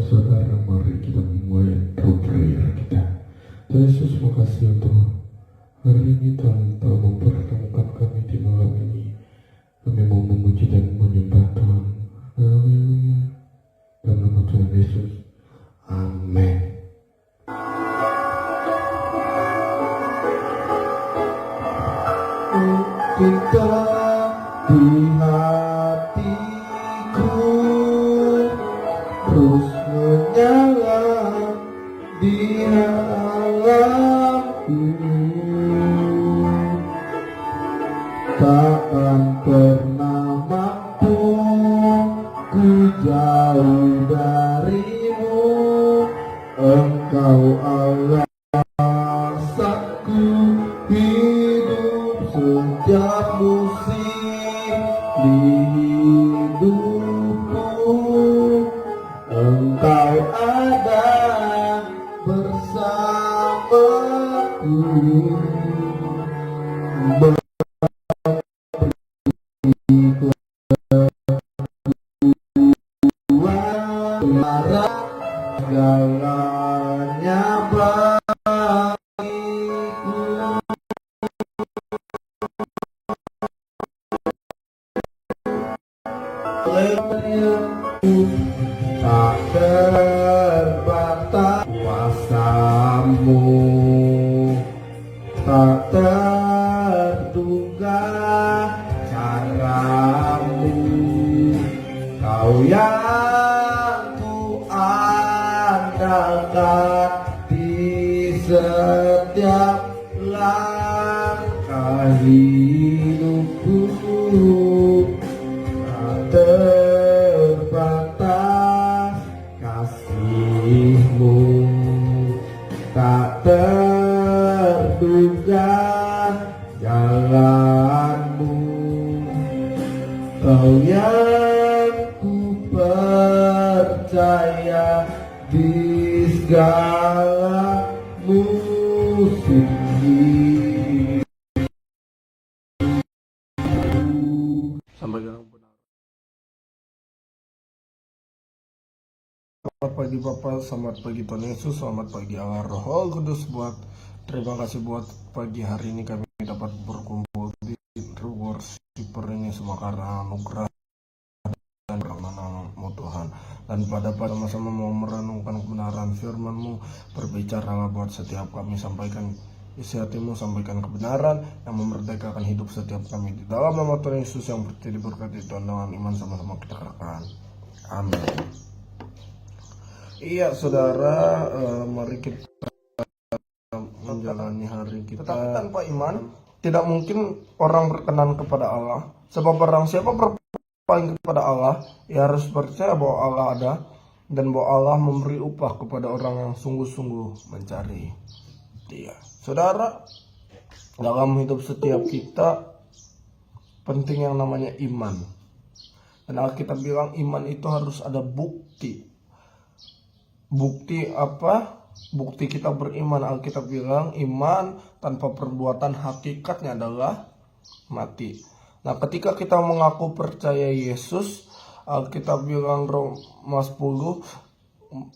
saudara, mari kita memulai root prayer kita. Tuhan Yesus, makasih untuk hari ini Tuhan telah mempertemukan kami di malam ini. Kami mau memuji dan menyembah Tuhan. Haleluya. Dalam nama Tuhan Yesus. Amin. Kita di hatiku terus menyala di alam ini, takkan pernah mampu ku jauh darimu. Engkau Allah saku hidup setiap musim di hidupku. Engkau ada bersamaku, marah segalanya bagiku. Tak terbatas kuasamu, tak terduga caramu. Kau yang ku andalkan di setiap langkah hidupku. Terbatas kasih-Mu, tak terduga jalan-Mu. Kau yang ku percaya di segala musim hidup. Sampai selamat pagi Bapak, selamat pagi Tuhan Yesus, selamat pagi Allah Roh Kudus. Terima kasih buat pagi hari ini kami dapat berkumpul di Worshipper ini semua karena anugerah dan nama-Mu Tuhan. Dan pada sama-sama mau merenungkan kebenaran firman-Mu, berbicaralah buat setiap kami, sampaikan isi hati-Mu, sampaikan kebenaran yang memerdekakan hidup setiap kami. Di dalam nama Tuhan Yesus yang diberkati Tuhan, dengan iman sama-sama kita katakan amin. Iya saudara, mari kita menjalani hari kita. Tetapi tanpa iman tidak mungkin orang berkenan kepada Allah. Sebab barang siapa berpaling kepada Allah, ia harus percaya bahwa Allah ada dan bahwa Allah memberi upah kepada orang yang sungguh-sungguh mencari Dia. Saudara, dalam hidup setiap kita penting yang namanya iman. Dan Alkitab bilang iman itu harus ada bukti. Bukti apa? Bukti kita beriman. Alkitab bilang iman tanpa perbuatan hakikatnya adalah mati. Nah, ketika kita mengaku percaya Yesus, Alkitab bilang Roma 10,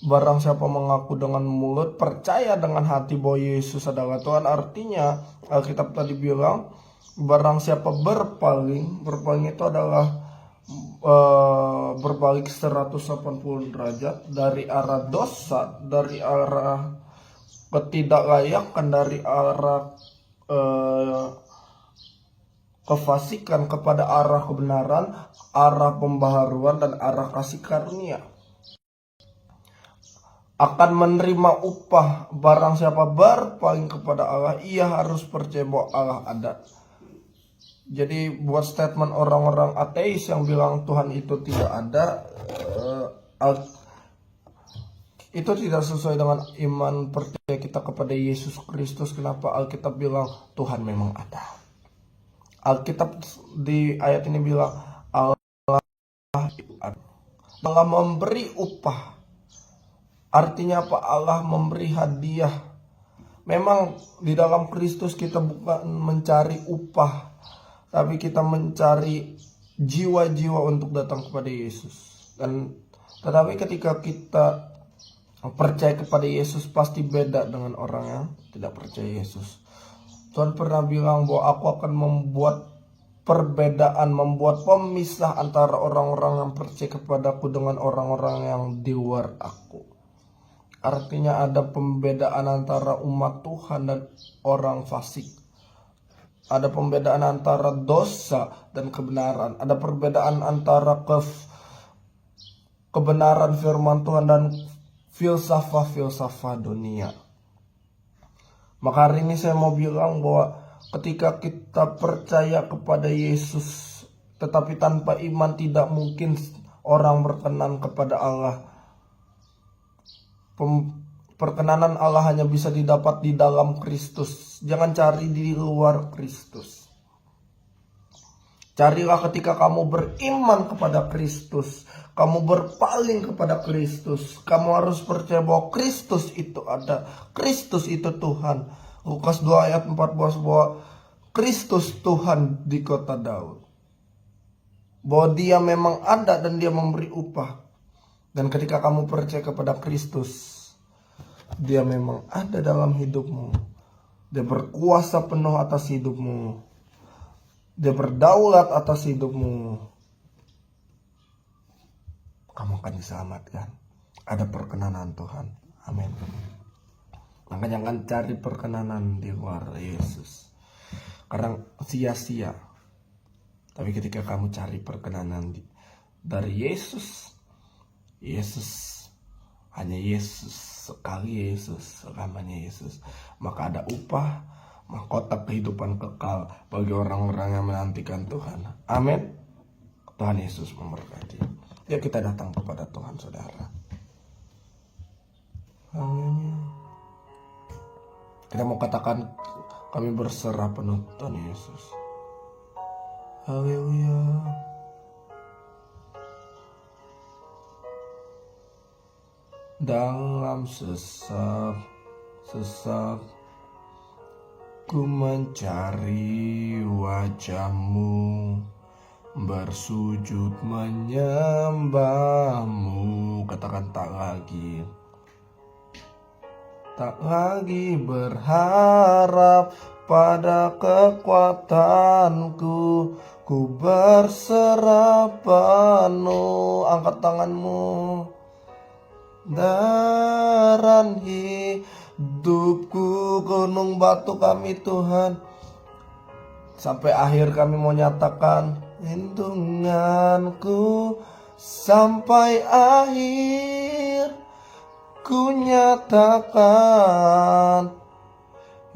barang siapa mengaku dengan mulut, percaya dengan hati bahwa Yesus adalah Tuhan. Artinya Alkitab tadi bilang barang siapa berpaling itu adalah berbalik 180 derajat dari arah dosa, dari arah ketidaklayakan, dari arah kefasikan kepada arah kebenaran, arah pembaharuan, dan arah kasih karunia. Akan menerima upah. Barang siapa berpaling kepada Allah, ia harus percaya bahwa Allah ada. Jadi buat statement orang-orang ateis yang bilang Tuhan itu tidak ada, itu tidak sesuai dengan iman percaya kita kepada Yesus Kristus. Kenapa Alkitab bilang Tuhan memang ada? Alkitab di ayat ini bilang Allah memberi upah. Artinya apa? Allah memberi hadiah. Memang di dalam Kristus kita bukan mencari upah, tapi kita mencari jiwa-jiwa untuk datang kepada Yesus. Dan tetapi ketika kita percaya kepada Yesus pasti beda dengan orang yang tidak percaya Yesus. Tuhan pernah bilang bahwa aku akan membuat perbedaan, membuat pemisah antara orang-orang yang percaya kepadaku dengan orang-orang yang di luar aku. Artinya ada pembedaan antara umat Tuhan dan orang fasik. Ada pembedaan antara dosa dan kebenaran. Ada perbedaan antara kebenaran firman Tuhan dan filsafat dunia. Maka hari ini saya mau bilang bahwa ketika kita percaya kepada Yesus, tetapi tanpa iman tidak mungkin orang berkenan kepada Allah. Perkenanan Allah hanya bisa didapat di dalam Kristus. Jangan cari di luar Kristus. Carilah ketika kamu beriman kepada Kristus, kamu berpaling kepada Kristus. Kamu harus percaya bahwa Kristus itu ada, Kristus itu Tuhan. Lukas 2 ayat 14 bahwa Kristus Tuhan di kota Daud. Bahwa dia memang ada dan dia memberi upah. Dan ketika kamu percaya kepada Kristus, dia memang ada dalam hidupmu. Dia berkuasa penuh atas hidupmu. Dia berdaulat atas hidupmu. Kamu akan diselamatkan. Ada perkenanan Tuhan. Amin. Maka jangan cari perkenanan di luar Yesus. Karena sia-sia. Tapi ketika kamu cari perkenanan dari Yesus, hanya Yesus, sekali Yesus, selamanya Yesus, maka ada upah, mahkota kehidupan kekal bagi orang-orang yang menantikan Tuhan. Amin. Tuhan Yesus memberkati. Yuk kita datang kepada Tuhan, saudara. Haleluya. Kita mau katakan kami berserah penuh Tuhan Yesus. Haleluya. Dalam sesak ku mencari wajah-Mu, bersujud menyembah-Mu. Katakan tak lagi berharap pada kekuatanku, ku berserah penuh. Angkat tanganmu. Daran hidupku, gunung batu kami Tuhan. Sampai akhir kami mau nyatakan lindunganku. Sampai akhir ku nyatakan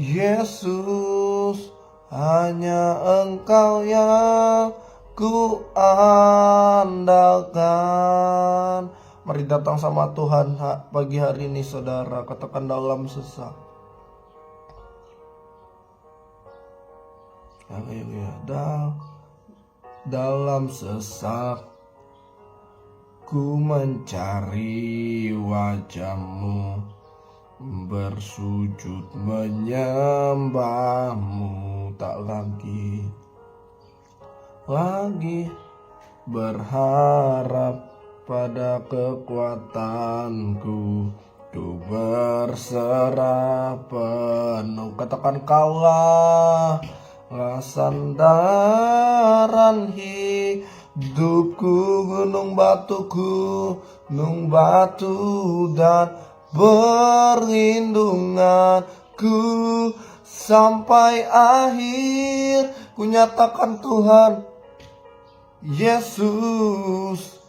Yesus, hanya Engkau yang ku andalkan. Mari datang sama Tuhan pagi hari ini, saudara. Katakan dalam sesak. Haleluya. Dalam sesak ku mencari wajah-Mu, bersujud menyembah-Mu. Tak lagi berharap pada kekuatanku, ku berserah penuh. Katakan Kaulah sandaran hidupku, gunung batu dan perlindunganku. Sampai akhir ku nyatakan Tuhan Yesus,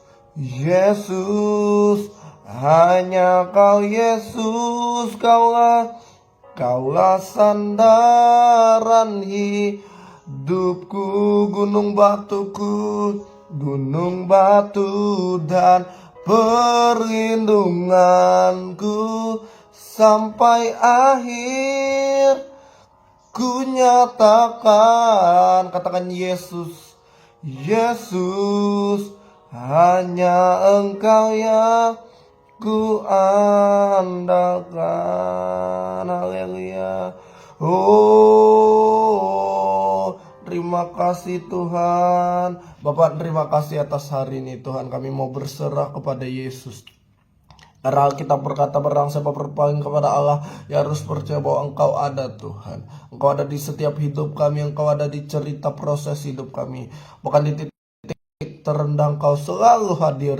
hanya Kau Yesus. Kaulah sandaran hidupku, gunung batu dan perlindunganku. Sampai akhir ku nyatakan, katakan Yesus, hanya Engkau yang ku andalkan. Haleluya. Oh, terima kasih Tuhan. Bapak, terima kasih atas hari ini Tuhan. Kami mau berserah kepada Yesus. Karena Alkitab berkata barang siapa berpaling kepada Allah, ya harus percaya bahwa Engkau ada Tuhan. Engkau ada di setiap hidup kami, Engkau ada di cerita proses hidup kami. Bahkan di titik terendah Engkau selalu hadir.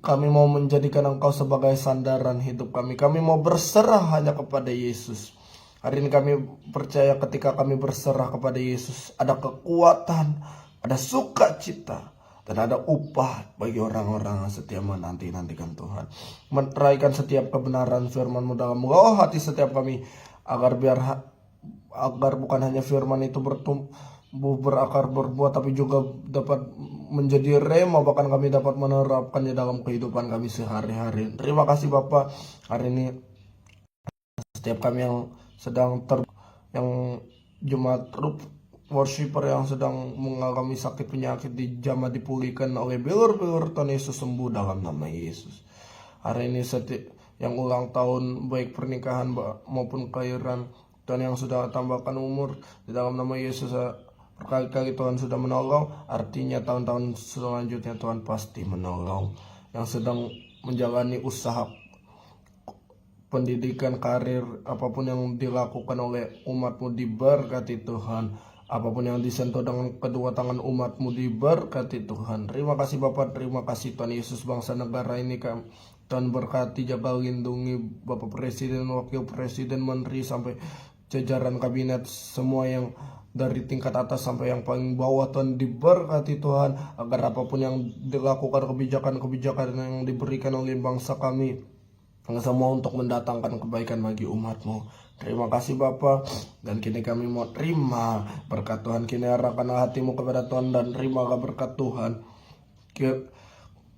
Kami mau menjadikan Engkau sebagai sandaran hidup kami. Kami mau berserah hanya kepada Yesus. Hari ini kami percaya ketika kami berserah kepada Yesus, ada kekuatan, ada sukacita, dan ada upah bagi orang-orang yang setia menanti-nantikan Tuhan. Meneraikan setiap kebenaran firman-Mu dalam roh hati setiap kami, agar bukan hanya firman itu bertumbuh berakar berbuah, tapi juga dapat menjadi rema, bahkan kami dapat menerapkannya dalam kehidupan kami sehari-hari. Terima kasih Bapak, hari ini setiap kami yang sedang yang Jumat worshiper yang sedang mengalami sakit penyakit dijamah dipulihkan oleh bilur-bilur Tuhan Yesus, sembuh dalam nama Yesus. Hari ini yang ulang tahun baik pernikahan maupun kelahiran, Tuhan yang sudah tambahkan umur, di dalam nama Yesus berkali-kali Tuhan sudah menolong. Artinya tahun-tahun selanjutnya Tuhan pasti menolong. Yang sedang menjalani usaha pendidikan, karir, apapun yang dilakukan oleh umat-Mu diberkati Tuhan. Apapun yang disentuh dengan kedua tangan umat-Mu diberkati Tuhan. Terima kasih Bapak, terima kasih Tuhan Yesus. Bangsa negara ini Tuhan berkati, jaga lindungi Bapak Presiden, Wakil Presiden, Menteri, sampai jajaran kabinet, semua yang dari tingkat atas sampai yang paling bawah. Tuhan diberkati Tuhan, agar apapun yang dilakukan, kebijakan-kebijakan yang diberikan oleh bangsa kami, semua untuk mendatangkan kebaikan bagi umat-Mu. Terima kasih Bapa, dan kini kami mau terima berkat Tuhan. Kini arahkanlah hatimu kepada Tuhan dan terimalah berkat Tuhan.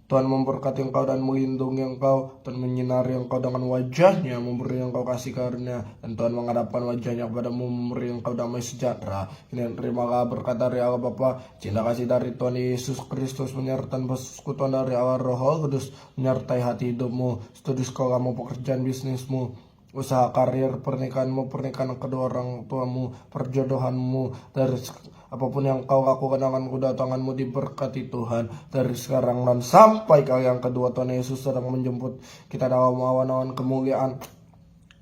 Tuhan memberkati engkau dan melindungi engkau, dan menyinari engkau dengan wajahnya, memberi engkau kasih karunia, dan Tuhan menghadapkan wajahnya kepadamu, memberi engkau damai sejahtera. Kini terimalah berkat dari Allah Bapa, cinta kasih dari Tuhan Yesus Kristus, menyertai persekutuan dari Allah Roh Kudus, menyertai hati hidupmu, studi sekolahmu, pekerjaan bisnismu, usaha karir, pernikahanmu, pernikahan kedua orang tuamu, perjodohanmu, dari apapun yang kau lakukan dengan kedatanganmu diberkati Tuhan dari sekarang dan sampai kali yang kedua Tuhan Yesus sedang menjemput kita dalam awan-awan kemuliaan,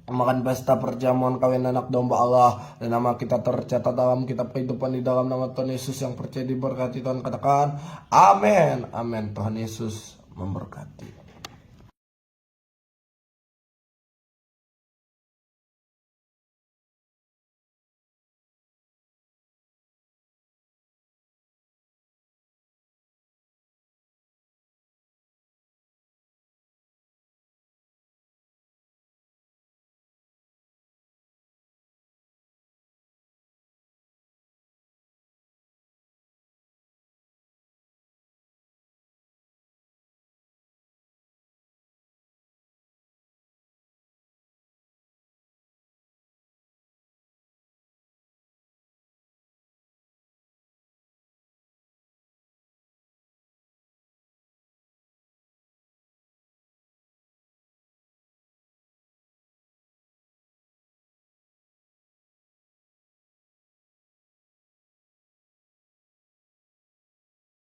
makan pesta perjamuan kawin anak domba Allah, dan nama kita tercatat dalam kitab kehidupan. Di dalam nama Tuhan Yesus yang percaya diberkati Tuhan, katakan amin. Amin. Tuhan Yesus memberkati.